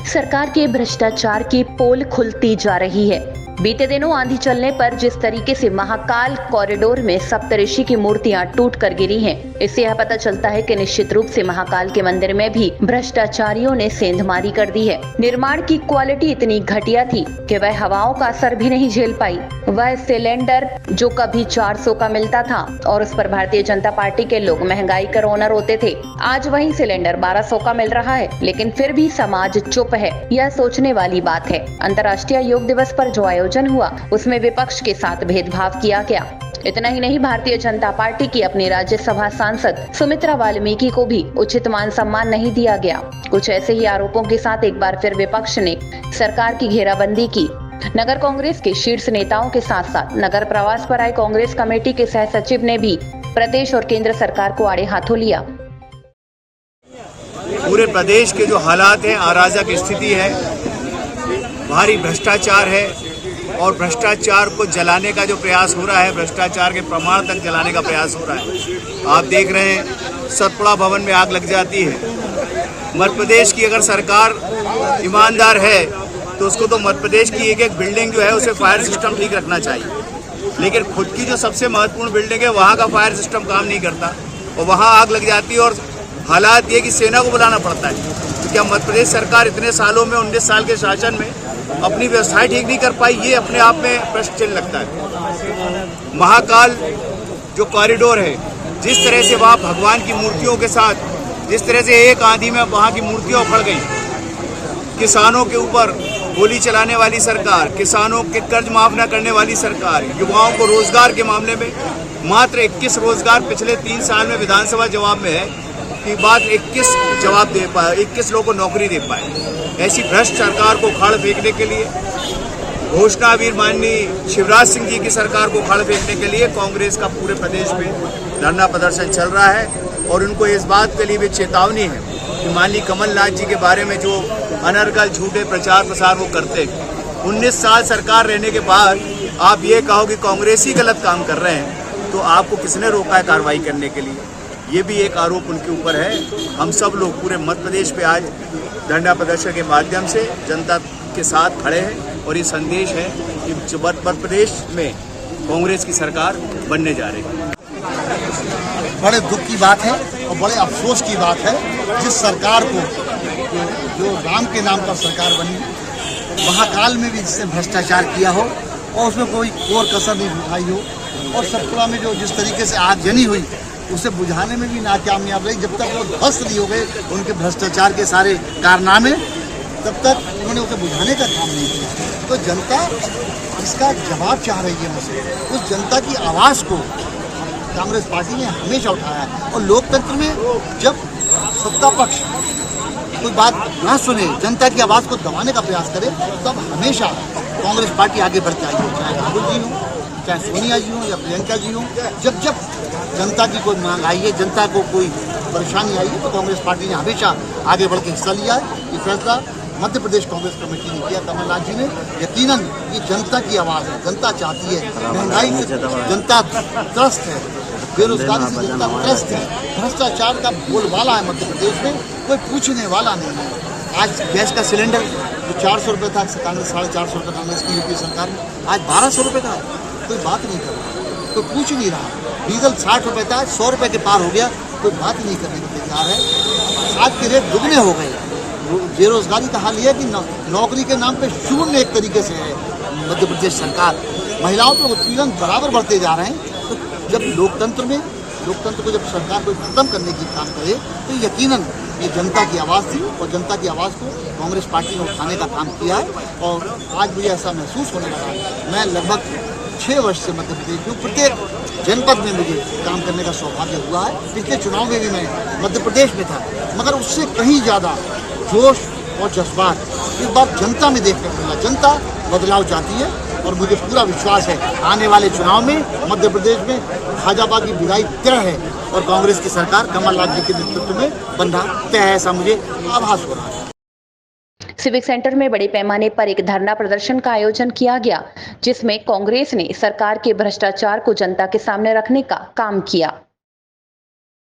सरकार के भ्रष्टाचार की पोल खुलती जा रही है। बीते दिनों आंधी चलने पर जिस तरीके से महाकाल कॉरिडोर में सप्तऋषि की मूर्तियां टूट कर गिरी हैं, इससे यह पता चलता है कि निश्चित रूप से महाकाल के मंदिर में भी भ्रष्टाचारियों ने सेंधमारी कर दी है। निर्माण की क्वालिटी इतनी घटिया थी कि वह हवाओं का असर भी नहीं झेल पाई। वह सिलेंडर जो कभी 400 का मिलता था और उस पर भारतीय जनता पार्टी के लोग महंगाई कर ओनर होते थे, आज वही सिलेंडर 1200 का मिल रहा है, लेकिन फिर भी समाज चुप है। यह सोचने वाली बात है। अंतर्राष्ट्रीय योग दिवस पर जो आयोजन हुआ उसमें विपक्ष के साथ भेदभाव किया गया। इतना ही नहीं, भारतीय जनता पार्टी की अपनी राज्यसभा सांसद सुमित्रा वाल्मीकि को भी उचित मान सम्मान नहीं दिया गया। कुछ ऐसे ही आरोपों के साथ एक बार फिर विपक्ष ने सरकार की घेराबंदी की। नगर कांग्रेस के शीर्ष नेताओं के साथ साथ नगर प्रवास पर आए कांग्रेस कमेटी के सह सचिव ने भी प्रदेश और केंद्र सरकार को आड़े हाथों लिया। पूरे प्रदेश के जो हालात हैं, अराजक स्थिति है, भारी भ्रष्टाचार है और भ्रष्टाचार को जलाने का जो प्रयास हो रहा है, भ्रष्टाचार के प्रमाण तक जलाने का प्रयास हो रहा है। आप देख रहे हैं सतपुड़ा भवन में आग लग जाती है। मध्य प्रदेश की अगर सरकार ईमानदार है तो उसको तो मध्य प्रदेश की एक एक बिल्डिंग जो है उसे फायर सिस्टम ठीक रखना चाहिए, लेकिन खुद की जो सबसे महत्वपूर्ण बिल्डिंग है वहाँ का फायर सिस्टम काम नहीं करता और वहाँ आग लग जाती है। और हालात ये कि सेना को बुलाना पड़ता है, क्योंकि हम मध्य प्रदेश सरकार इतने सालों में 19 साल के शासन में अपनी व्यवस्थाएं ठीक नहीं कर पाई। ये अपने आप में प्रश्न चिन्ह लगता है। महाकाल जो कॉरिडोर है, जिस तरह से वहाँ भगवान की मूर्तियों के साथ जिस तरह से एक आंधी में वहाँ की मूर्तियाँ उखड़ गई, किसानों के ऊपर गोली चलाने वाली सरकार, किसानों के कर्ज माफ न करने वाली सरकार, युवाओं को रोजगार के मामले में मात्र 21 रोजगार पिछले 3 साल में विधानसभा जवाब में है कि बात 21 जवाब दे पाए, 21 लोगों को नौकरी दे पाए। ऐसी भ्रष्ट सरकार को उखाड़ फेंकने के लिए, घोषणावीर माननीय शिवराज सिंह जी की सरकार को उखाड़ फेंकने के लिए कांग्रेस का पूरे प्रदेश में धरना प्रदर्शन चल रहा है। और उनको इस बात के लिए भी चेतावनी है कि माननीय कमलनाथ जी के बारे में जो अनर्गल झूठे प्रचार प्रसार वो करते, 19 साल सरकार रहने के बाद आप ये कहो कि कांग्रेस ही गलत काम कर रहे हैं, तो आपको किसने रोका है कार्रवाई करने के लिए? ये भी एक आरोप उनके ऊपर है। हम सब लोग पूरे मध्य प्रदेश पे आज धरना प्रदर्शन के माध्यम से जनता के साथ खड़े हैं और ये संदेश है कि मध्य प्रदेश में कांग्रेस की सरकार बनने जा रही है। बड़े दुख की बात है और बड़े अफसोस की बात है, जिस सरकार को जो राम के नाम पर सरकार बनी, महाकाल में भी जिसने भ्रष्टाचार किया हो और उसमें कोई और कसर नहीं उठाई हो, और सतपुड़ा में जो जिस तरीके से आगजनी हुई उसे बुझाने में भी नाकामयाब रही। जब तक वो ध्वस्त नहीं हो गए उनके भ्रष्टाचार के सारे कारनामे, तब तक उन्होंने उसे बुझाने का काम नहीं किया। तो जनता इसका जवाब चाह रही है मुझसे। उस जनता की आवाज़ को कांग्रेस पार्टी ने हमेशा उठाया है, और लोकतंत्र में जब सत्ता पक्ष कोई बात ना सुने, जनता की आवाज़ को दबाने का प्रयास करे, तब हमेशा कांग्रेस पार्टी आगे बढ़ती आई है। चाहे राहुल जी हो, चाहे सोनिया जी हो या प्रियंका जी हो, जब जब जनता की कोई मांग आई है, जनता को कोई परेशानी आई है, तो कांग्रेस पार्टी ने हमेशा आगे बढ़ के हिस्सा लिया है। ये फैसला मध्य प्रदेश कांग्रेस कमेटी ने किया, कमलनाथ जी ने। यकीनन ये जनता की आवाज़ है, जनता चाहती है। महंगाई से जनता त्रस्त है, बेरोजगारी से जनता त्रस्त है, भ्रष्टाचार का बोलबाला है मध्य प्रदेश में, कोई पूछने वाला नहीं है। आज गैस का सिलेंडर जो 400 रुपये था, कांग्रेस 450 रुपये कांग्रेस की यूपी सरकार में, आज 1200 रुपये का है। कोई बात नहीं कर रहा, कोई पूछ नहीं रहा। डीजल 60 रुपये था, 100 रुपये के पार हो गया, कोई बात नहीं करने को तैयार है। आज के रेट दुगने हो गए। बेरोजगारी का हाल यह है कि नौकरी के नाम पे शून्य एक तरीके से है मध्य प्रदेश सरकार। महिलाओं पर उत्पीड़न बराबर बढ़ते जा रहे हैं। तो जब लोकतंत्र को जब सरकार कोई खत्म करने की काम करे, तो यकीनन ये जनता की आवाज़ थी, और जनता की आवाज़ को कांग्रेस पार्टी ने उठाने का काम किया है। और आज मुझे ऐसा महसूस होने लगा। मैं लगभग 6 वर्ष से मध्य प्रदेश में प्रत्येक जनपद में मुझे काम करने का सौभाग्य हुआ है। पिछले चुनाव में भी मैं मध्य प्रदेश में था, मगर उससे कहीं ज़्यादा जोश और जज्बात इस बार जनता में देखने को मिला। जनता बदलाव चाहती है, और मुझे पूरा विश्वास है आने वाले चुनाव में मध्य प्रदेश में भाजपा की विदाई तय है और कांग्रेस की सरकार कमलनाथ जी के नेतृत्व में बनना तय है, ऐसा मुझे आभास हो रहा है। सिविक सेंटर में बड़े पैमाने पर एक धरना प्रदर्शन का आयोजन किया गया, जिसमें कांग्रेस ने सरकार के भ्रष्टाचार को जनता के सामने रखने का काम किया।